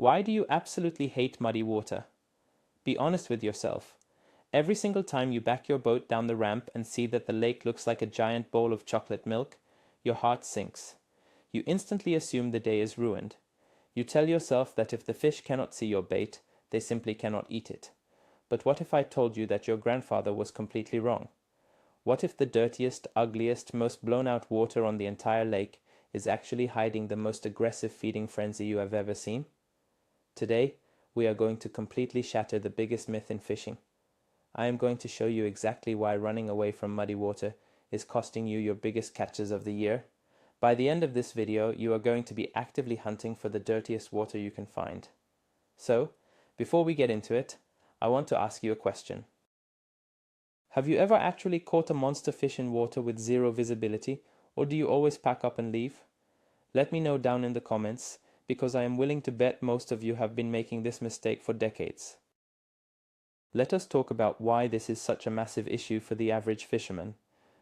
Why do you absolutely hate muddy water? Be honest with yourself. Every single time you back your boat down the ramp and see that the lake looks like a giant bowl of chocolate milk, your heart sinks. You instantly assume the day is ruined. You tell yourself that if the fish cannot see your bait, they simply cannot eat it. But what if I told you that your grandfather was completely wrong? What if the dirtiest, ugliest, most blown out water on the entire lake is actually hiding the most aggressive feeding frenzy you have ever seen? Today, we are going to completely shatter the biggest myth in fishing. I am going to show you exactly why running away from muddy water is costing you your biggest catches of the year. By the end of this video, you are going to be actively hunting for the dirtiest water you can find. So, before we get into it, I want to ask you a question. Have you ever actually caught a monster fish in water with zero visibility, or do you always pack up and leave? Let me know down in the comments, because I am willing to bet most of you have been making this mistake for decades. Let us talk about why this is such a massive issue for the average fisherman.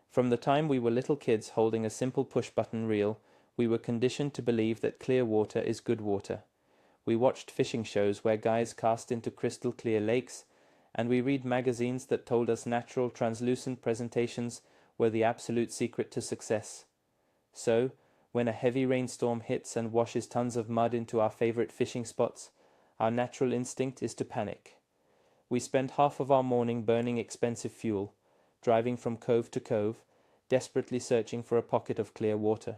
From the time we were little kids holding a simple push-button reel, we were conditioned to believe that clear water is good water. We watched fishing shows where guys cast into crystal clear lakes, and we read magazines that told us natural translucent presentations were the absolute secret to success. So, when a heavy rainstorm hits and washes tons of mud into our favorite fishing spots, our natural instinct is to panic. We spend half of our morning burning expensive fuel, driving from cove to cove, desperately searching for a pocket of clear water.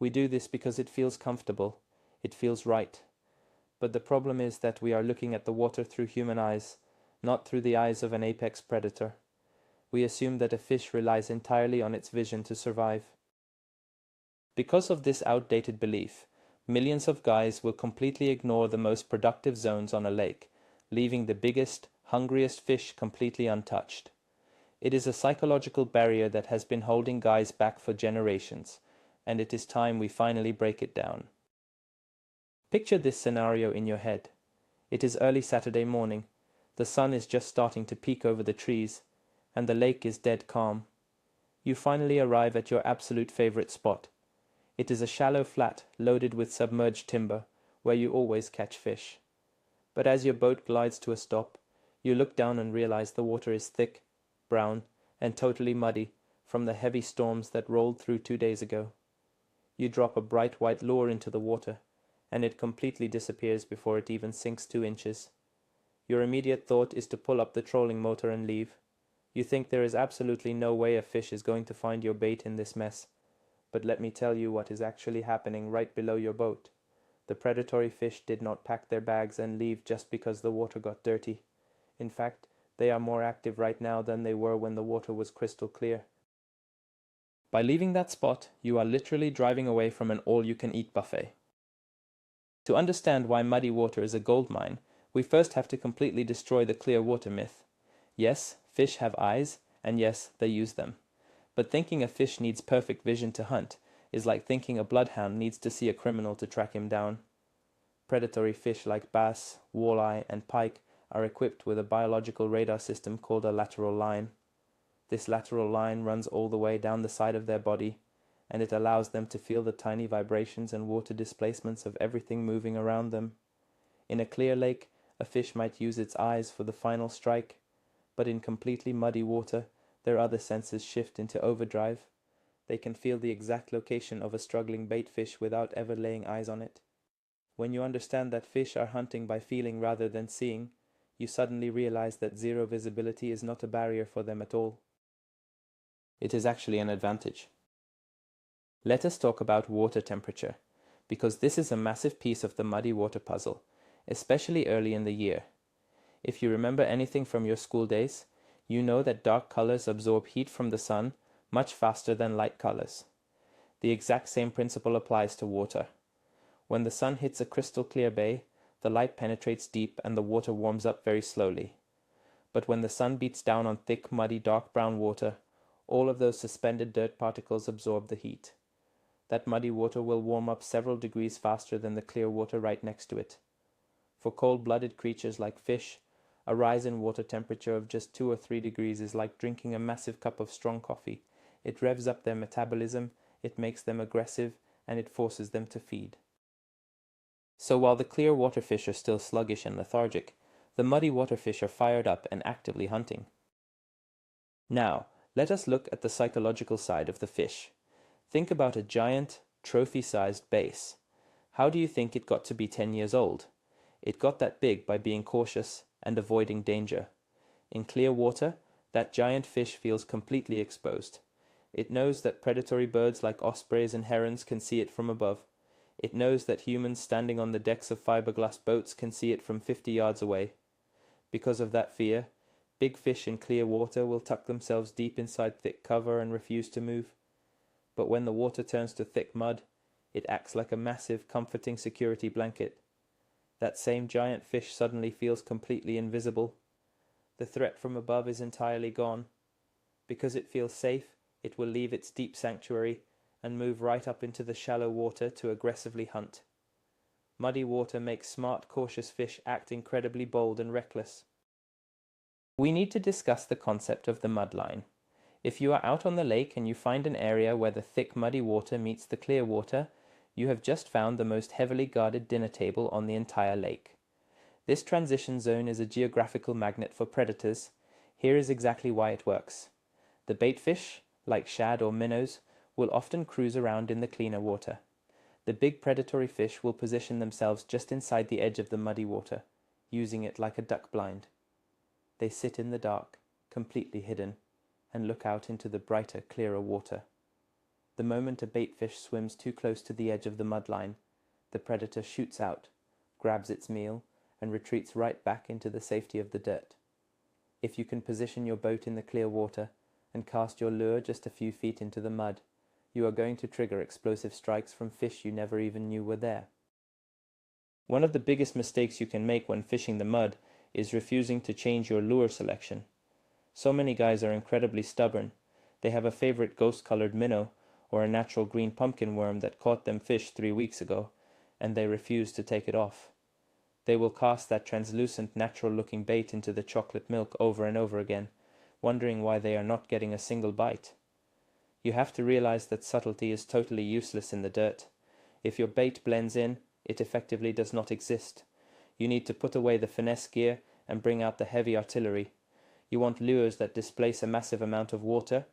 We do this because it feels comfortable, it feels right. But the problem is that we are looking at the water through human eyes, not through the eyes of an apex predator. We assume that a fish relies entirely on its vision to survive. Because of this outdated belief, millions of guys will completely ignore the most productive zones on a lake, leaving the biggest, hungriest fish completely untouched. It is a psychological barrier that has been holding guys back for generations, and it is time we finally break it down. Picture this scenario in your head. It is early Saturday morning, the sun is just starting to peek over the trees, and the lake is dead calm. You finally arrive at your absolute favorite spot. It is a shallow flat loaded with submerged timber, where you always catch fish. But as your boat glides to a stop, you look down and realize the water is thick, brown, and totally muddy from the heavy storms that rolled through 2 days ago. You drop a bright white lure into the water, and it completely disappears before it even sinks 2 inches. Your immediate thought is to pull up the trolling motor and leave. You think there is absolutely no way a fish is going to find your bait in this mess. But let me tell you what is actually happening right below your boat. The predatory fish did not pack their bags and leave just because the water got dirty. In fact, they are more active right now than they were when the water was crystal clear. By leaving that spot, you are literally driving away from an all-you-can-eat buffet. To understand why muddy water is a gold mine, we first have to completely destroy the clear water myth. Yes, fish have eyes, and yes, they use them. But thinking a fish needs perfect vision to hunt is like thinking a bloodhound needs to see a criminal to track him down. Predatory fish like bass, walleye, and pike are equipped with a biological radar system called a lateral line. This lateral line runs all the way down the side of their body, and it allows them to feel the tiny vibrations and water displacements of everything moving around them. In a clear lake, a fish might use its eyes for the final strike, but in completely muddy water, their other senses shift into overdrive. They can feel the exact location of a struggling bait fish without ever laying eyes on it. When you understand that fish are hunting by feeling rather than seeing, you suddenly realize that zero visibility is not a barrier for them at all. It is actually an advantage. Let us talk about water temperature, because this is a massive piece of the muddy water puzzle, especially early in the year. If you remember anything from your school days, you know that dark colors absorb heat from the sun much faster than light colors. The exact same principle applies to water. When the sun hits a crystal clear bay, the light penetrates deep and the water warms up very slowly. But when the sun beats down on thick, muddy, dark brown water, all of those suspended dirt particles absorb the heat. That muddy water will warm up several degrees faster than the clear water right next to it. For cold-blooded creatures like fish, a rise in water temperature of just 2 or 3 degrees is like drinking a massive cup of strong coffee. It revs up their metabolism, it makes them aggressive, and it forces them to feed. So while the clear water fish are still sluggish and lethargic, the muddy water fish are fired up and actively hunting. Now, let us look at the psychological side of the fish. Think about a giant, trophy-sized bass. How do you think it got to be 10 years old? It got that big by being cautious and avoiding danger. In clear water, that giant fish feels completely exposed. It knows that predatory birds like ospreys and herons can see it from above. It knows that humans standing on the decks of fiberglass boats can see it from 50 yards away. Because of that fear, big fish in clear water will tuck themselves deep inside thick cover and refuse to move. But when the water turns to thick mud, it acts like a massive, comforting security blanket. That same giant fish suddenly feels completely invisible. The threat from above is entirely gone. Because it feels safe, it will leave its deep sanctuary and move right up into the shallow water to aggressively hunt. Muddy water makes smart, cautious fish act incredibly bold and reckless. We need to discuss the concept of the mud line. If you are out on the lake and you find an area where the thick muddy water meets the clear water, you have just found the most heavily guarded dinner table on the entire lake. This transition zone is a geographical magnet for predators. Here is exactly why it works. The bait fish, like shad or minnows, will often cruise around in the cleaner water. The big predatory fish will position themselves just inside the edge of the muddy water, using it like a duck blind. They sit in the dark, completely hidden, and look out into the brighter, clearer water. The moment a bait fish swims too close to the edge of the mud line, the predator shoots out, grabs its meal, and retreats right back into the safety of the dirt. If you can position your boat in the clear water and cast your lure just a few feet into the mud, you are going to trigger explosive strikes from fish you never even knew were there. One of the biggest mistakes you can make when fishing the mud is refusing to change your lure selection. So many guys are incredibly stubborn. They have a favorite ghost-colored minnow or a natural green pumpkin worm that caught them fish 3 weeks ago, and they refuse to take it off. They will cast that translucent, natural-looking bait into the chocolate milk over and over again, wondering why they are not getting a single bite. You have to realize that subtlety is totally useless in the dirt. If your bait blends in, it effectively does not exist. You need to put away the finesse gear and bring out the heavy artillery. You want lures that displace a massive amount of water.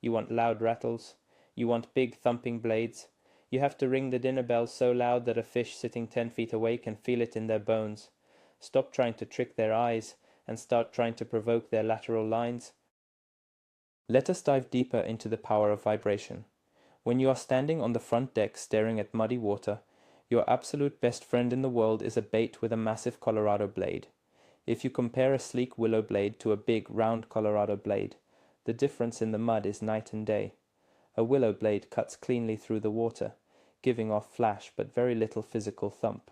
You want loud rattles. You want big thumping blades. You have to ring the dinner bell so loud that a fish sitting 10 feet away can feel it in their bones. Stop trying to trick their eyes and start trying to provoke their lateral lines. Let us dive deeper into the power of vibration. When you are standing on the front deck staring at muddy water, your absolute best friend in the world is a bait with a massive Colorado blade. If you compare a sleek willow blade to a big, round Colorado blade, the difference in the mud is night and day. A willow blade cuts cleanly through the water, giving off flash but very little physical thump.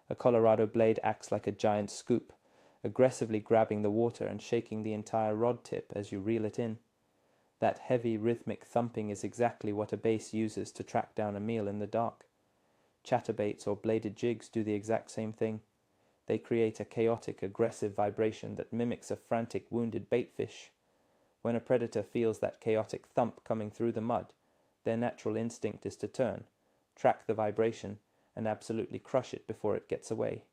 A Colorado blade acts like a giant scoop, aggressively grabbing the water and shaking the entire rod tip as you reel it in. That heavy, rhythmic thumping is exactly what a bass uses to track down a meal in the dark. Chatterbaits or bladed jigs do the exact same thing. They create a chaotic, aggressive vibration that mimics a frantic, wounded baitfish. When a predator feels that chaotic thump coming through the mud, their natural instinct is to turn, track the vibration, and absolutely crush it before it gets away.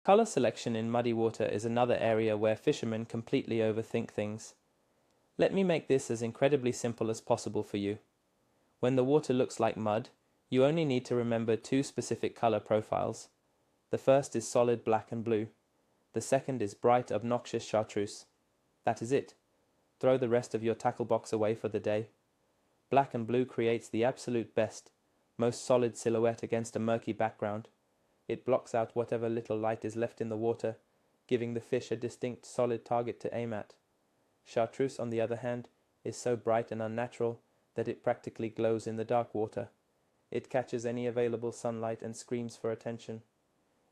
Color selection in muddy water is another area where fishermen completely overthink things. Let me make this as incredibly simple as possible for you. When the water looks like mud, you only need to remember 2 specific color profiles. The first is solid black and blue. The second is bright, obnoxious chartreuse. That is it. Throw the rest of your tackle box away for the day. Black and blue creates the absolute best, most solid silhouette against a murky background. It blocks out whatever little light is left in the water, giving the fish a distinct, solid target to aim at. Chartreuse, on the other hand, is so bright and unnatural that it practically glows in the dark water. It catches any available sunlight and screams for attention.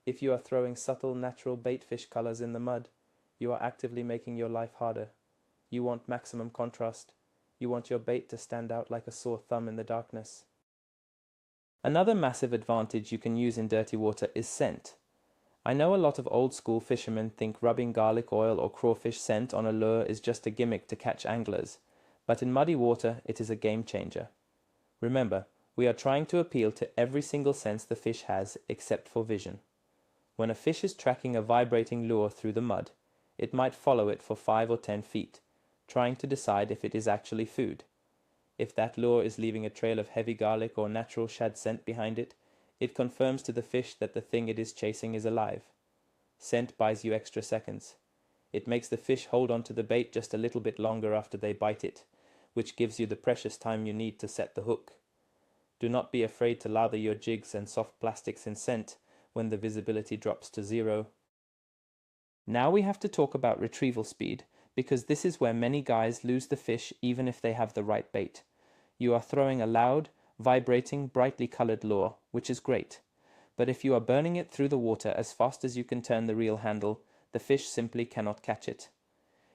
If you are throwing subtle, natural baitfish colors in the mud, you are actively making your life harder. You want maximum contrast. You want your bait to stand out like a sore thumb in the darkness. Another massive advantage you can use in dirty water is scent. I know a lot of old school fishermen think rubbing garlic oil or crawfish scent on a lure is just a gimmick to catch anglers, but in muddy water it is a game changer. Remember, We are trying to appeal to every single sense the fish has except for vision. When a fish is tracking a vibrating lure through the mud, it might follow it for 5 or 10 feet, trying to decide if it is actually food. If that lure is leaving a trail of heavy garlic or natural shad scent behind it, it confirms to the fish that the thing it is chasing is alive. Scent buys you extra seconds. It makes the fish hold on to the bait just a little bit longer after they bite it, which gives you the precious time you need to set the hook. Do not be afraid to lather your jigs and soft plastics in scent when the visibility drops to 0. Now we have to talk about retrieval speed, because this is where many guys lose the fish even if they have the right bait. You are throwing a loud, vibrating, brightly colored lure, which is great. But if you are burning it through the water as fast as you can turn the reel handle, the fish simply cannot catch it.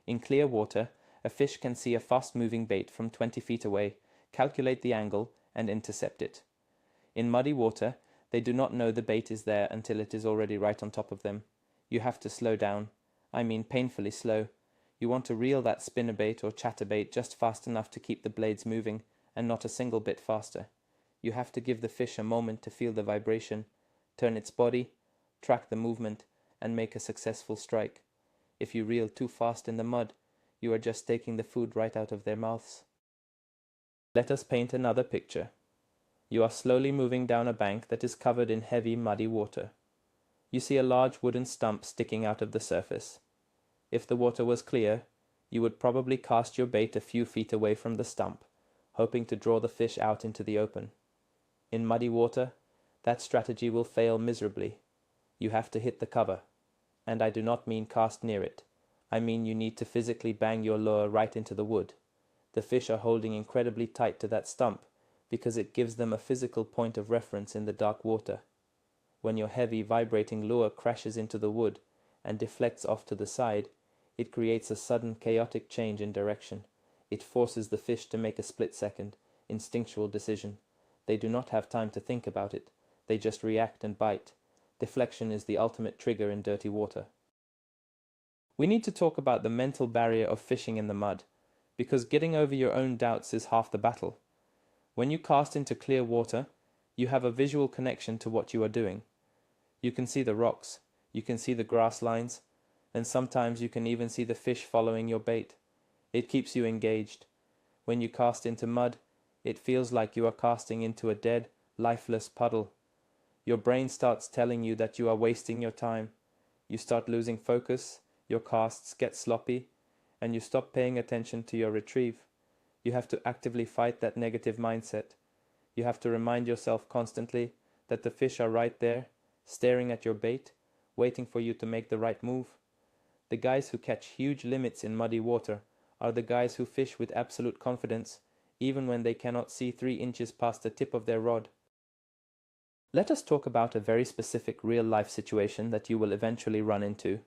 In clear water, a fish can see a fast-moving bait from 20 feet away, calculate the angle, and intercept it. In muddy water, they do not know the bait is there until it is already right on top of them. You have to slow down. I mean painfully slow. You want to reel that spinnerbait or chatterbait just fast enough to keep the blades moving, and not a single bit faster. You have to give the fish a moment to feel the vibration, turn its body, track the movement, and make a successful strike. If you reel too fast in the mud, you are just taking the food right out of their mouths. Let us paint another picture. You are slowly moving down a bank that is covered in heavy, muddy water. You see a large wooden stump sticking out of the surface. If the water was clear, you would probably cast your bait a few feet away from the stump, hoping to draw the fish out into the open. In muddy water, that strategy will fail miserably. You have to hit the cover. And I do not mean cast near it. I mean you need to physically bang your lure right into the wood. The fish are holding incredibly tight to that stump because it gives them a physical point of reference in the dark water. When your heavy, vibrating lure crashes into the wood and deflects off to the side, it creates a sudden, chaotic change in direction. It forces the fish to make a split-second, instinctual decision. They do not have time to think about it. They just react and bite. Deflection is the ultimate trigger in dirty water. We need to talk about the mental barrier of fishing in the mud, because getting over your own doubts is half the battle. When you cast into clear water, you have a visual connection to what you are doing. You can see the rocks, you can see the grass lines, and sometimes you can even see the fish following your bait. It keeps you engaged. When you cast into mud, it feels like you are casting into a dead, lifeless puddle. Your brain starts telling you that you are wasting your time. You start losing focus, your casts get sloppy, and you stop paying attention to your retrieve. You have to actively fight that negative mindset. You have to remind yourself constantly that the fish are right there, staring at your bait, waiting for you to make the right move. The guys who catch huge limits in muddy water are the guys who fish with absolute confidence, even when they cannot see 3 inches past the tip of their rod. Let us talk about a very specific real-life situation that you will eventually run into.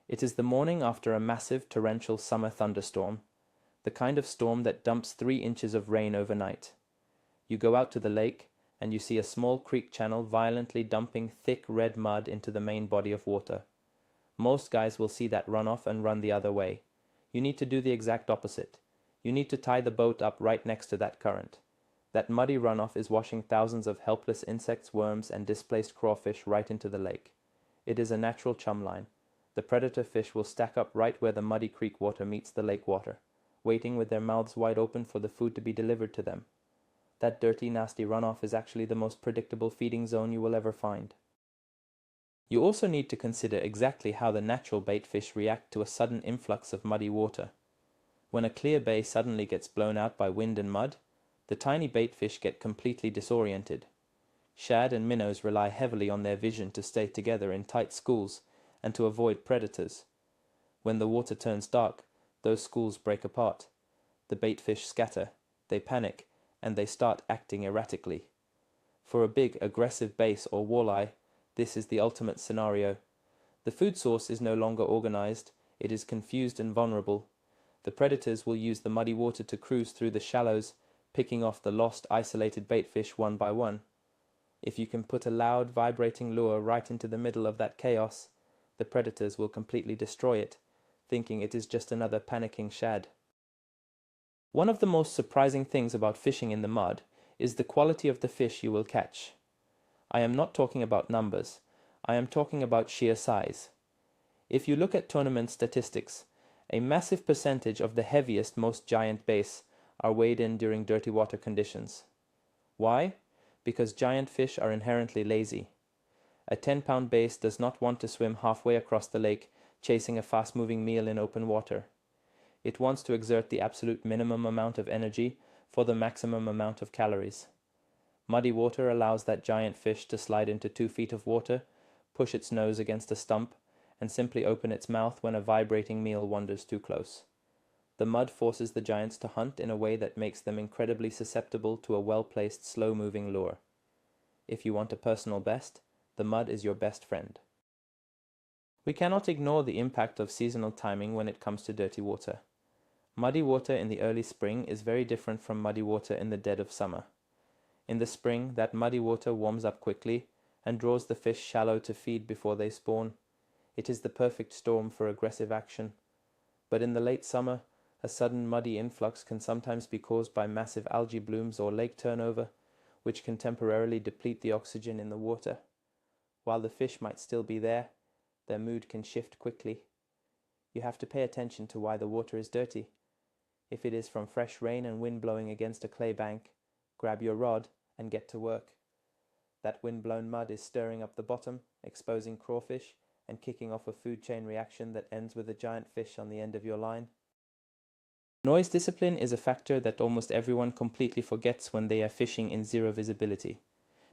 It is the morning after a massive torrential summer thunderstorm, the kind of storm that dumps 3 inches of rain overnight. You go out to the lake, and you see a small creek channel violently dumping thick red mud into the main body of water. Most guys will see that runoff and run the other way. You need to do the exact opposite. You need to tie the boat up right next to that current. That muddy runoff is washing thousands of helpless insects, worms, and displaced crawfish right into the lake. It is a natural chum line. The predator fish will stack up right where the muddy creek water meets the lake water, waiting with their mouths wide open for the food to be delivered to them. That dirty, nasty runoff is actually the most predictable feeding zone you will ever find. You also need to consider exactly how the natural bait fish react to a sudden influx of muddy water. When a clear bay suddenly gets blown out by wind and mud, the tiny bait fish get completely disoriented. Shad and minnows rely heavily on their vision to stay together in tight schools and to avoid predators. When the water turns dark, those schools break apart. The bait fish scatter, they panic, and they start acting erratically. For a big, aggressive bass or walleye, this is the ultimate scenario. The food source is no longer organized, it is confused and vulnerable. The predators will use the muddy water to cruise through the shallows, picking off the lost, isolated baitfish one by one. If you can put a loud, vibrating lure right into the middle of that chaos, the predators will completely destroy it, thinking it is just another panicking shad. One of the most surprising things about fishing in the mud is the quality of the fish you will catch. I am not talking about numbers, I am talking about sheer size. If you look at tournament statistics, a massive percentage of the heaviest, most giant bass are weighed in during dirty water conditions. Why? Because giant fish are inherently lazy. A 10-pound bass does not want to swim halfway across the lake chasing a fast-moving meal in open water. It wants to exert the absolute minimum amount of energy for the maximum amount of calories. Muddy water allows that giant fish to slide into 2 feet of water, push its nose against a stump, and simply open its mouth when a vibrating meal wanders too close. The mud forces the giants to hunt in a way that makes them incredibly susceptible to a well-placed, slow-moving lure. If you want a personal best, the mud is your best friend. We cannot ignore the impact of seasonal timing when it comes to dirty water. Muddy water in the early spring is very different from muddy water in the dead of summer. In the spring, that muddy water warms up quickly and draws the fish shallow to feed before they spawn. It is the perfect storm for aggressive action. But in the late summer, a sudden muddy influx can sometimes be caused by massive algae blooms or lake turnover, which can temporarily deplete the oxygen in the water. While the fish might still be there, their mood can shift quickly. You have to pay attention to why the water is dirty. If it is from fresh rain and wind blowing against a clay bank, grab your rod and get to work. That wind-blown mud is stirring up the bottom, exposing crawfish, and kicking off a food chain reaction that ends with a giant fish on the end of your line. Noise discipline is a factor that almost everyone completely forgets when they are fishing in zero visibility.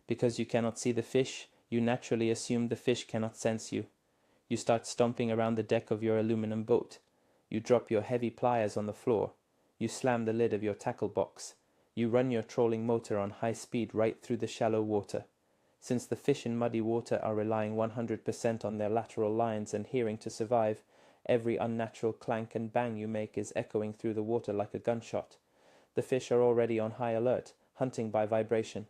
Because you cannot see the fish, you naturally assume the fish cannot sense you. You start stomping around the deck of your aluminum boat. You drop your heavy pliers on the floor. You slam the lid of your tackle box. You run your trolling motor on high speed right through the shallow water. Since the fish in muddy water are relying 100% on their lateral lines and hearing to survive, every unnatural clank and bang you make is echoing through the water like a gunshot. The fish are already on high alert, hunting by vibration.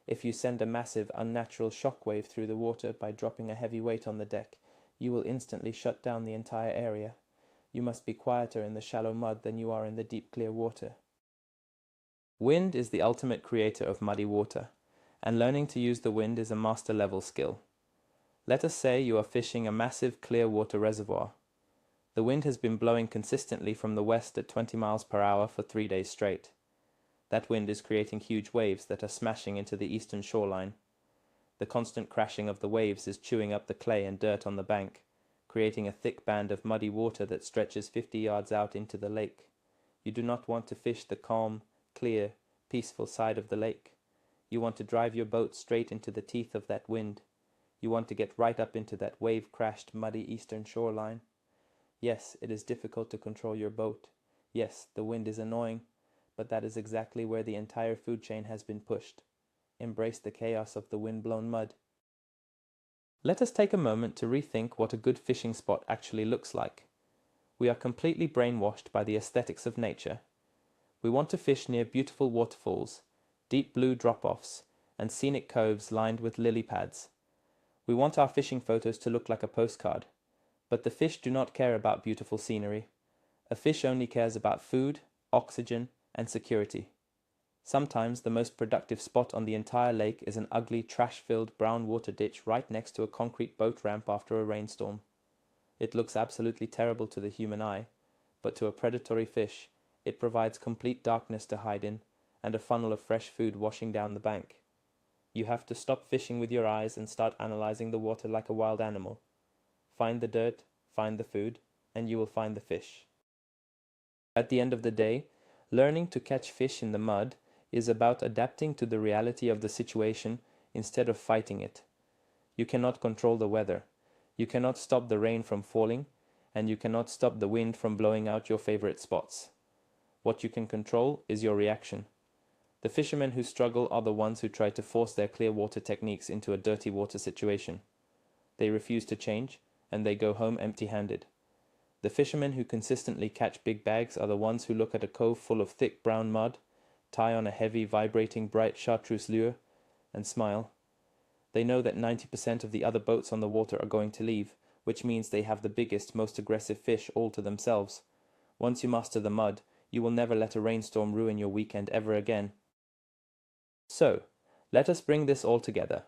If you send a massive, unnatural shock wave through the water by dropping a heavy weight on the deck, you will instantly shut down the entire area. You must be quieter in the shallow mud than you are in the deep, clear water. Wind is the ultimate creator of muddy water, and learning to use the wind is a master-level skill. Let us say you are fishing a massive, clear water reservoir. The wind has been blowing consistently from the west at 20 miles per hour for 3 days straight. That wind is creating huge waves that are smashing into the eastern shoreline. The constant crashing of the waves is chewing up the clay and dirt on the bank, creating a thick band of muddy water that stretches 50 yards out into the lake. You do not want to fish the calm, clear, peaceful side of the lake. You want to drive your boat straight into the teeth of that wind. You want to get right up into that wave-crashed, muddy eastern shoreline. Yes, it is difficult to control your boat. Yes, the wind is annoying, but that is exactly where the entire food chain has been pushed. Embrace the chaos of the wind-blown mud. Let us take a moment to rethink what a good fishing spot actually looks like. We are completely brainwashed by the aesthetics of nature. We want to fish near beautiful waterfalls, deep blue drop-offs, and scenic coves lined with lily pads. We want our fishing photos to look like a postcard. But the fish do not care about beautiful scenery. A fish only cares about food, oxygen, and security. Sometimes the most productive spot on the entire lake is an ugly, trash-filled brown water ditch right next to a concrete boat ramp after a rainstorm. It looks absolutely terrible to the human eye, but to a predatory fish, it provides complete darkness to hide in and a funnel of fresh food washing down the bank. You have to stop fishing with your eyes and start analyzing the water like a wild animal. Find the dirt, find the food, and you will find the fish. At the end of the day, learning to catch fish in the mud is about adapting to the reality of the situation instead of fighting it. You cannot control the weather. You cannot stop the rain from falling, and you cannot stop the wind from blowing out your favorite spots. What you can control is your reaction. The fishermen who struggle are the ones who try to force their clear water techniques into a dirty water situation. They refuse to change, and they go home empty-handed. The fishermen who consistently catch big bags are the ones who look at a cove full of thick brown mud, tie on a heavy, vibrating, bright chartreuse lure, and smile. They know that 90% of the other boats on the water are going to leave, which means they have the biggest, most aggressive fish all to themselves. Once you master the mud, you will never let a rainstorm ruin your weekend ever again. So, let us bring this all together.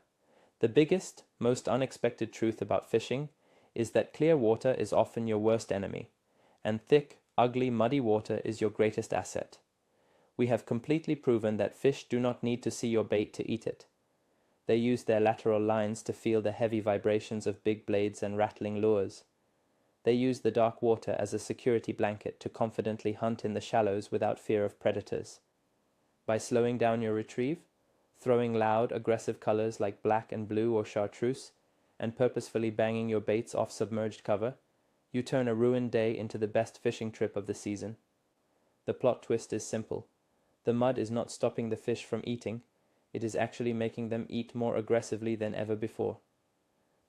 The biggest, most unexpected truth about fishing is that clear water is often your worst enemy, and thick, ugly, muddy water is your greatest asset. We have completely proven that fish do not need to see your bait to eat it. They use their lateral lines to feel the heavy vibrations of big blades and rattling lures. They use the dark water as a security blanket to confidently hunt in the shallows without fear of predators. By slowing down your retrieve, throwing loud, aggressive colors like black and blue or chartreuse, and purposefully banging your baits off submerged cover, you turn a ruined day into the best fishing trip of the season. The plot twist is simple. The mud is not stopping the fish from eating, it is actually making them eat more aggressively than ever before.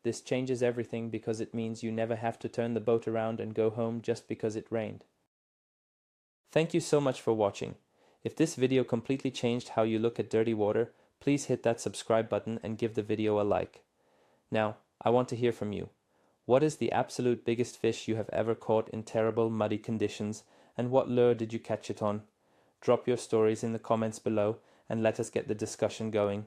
This changes everything because it means you never have to turn the boat around and go home just because it rained. Thank you so much for watching. If this video completely changed how you look at dirty water, please hit that subscribe button and give the video a like. Now, I want to hear from you. What is the absolute biggest fish you have ever caught in terrible muddy conditions, and what lure did you catch it on? Drop your stories in the comments below and let us get the discussion going.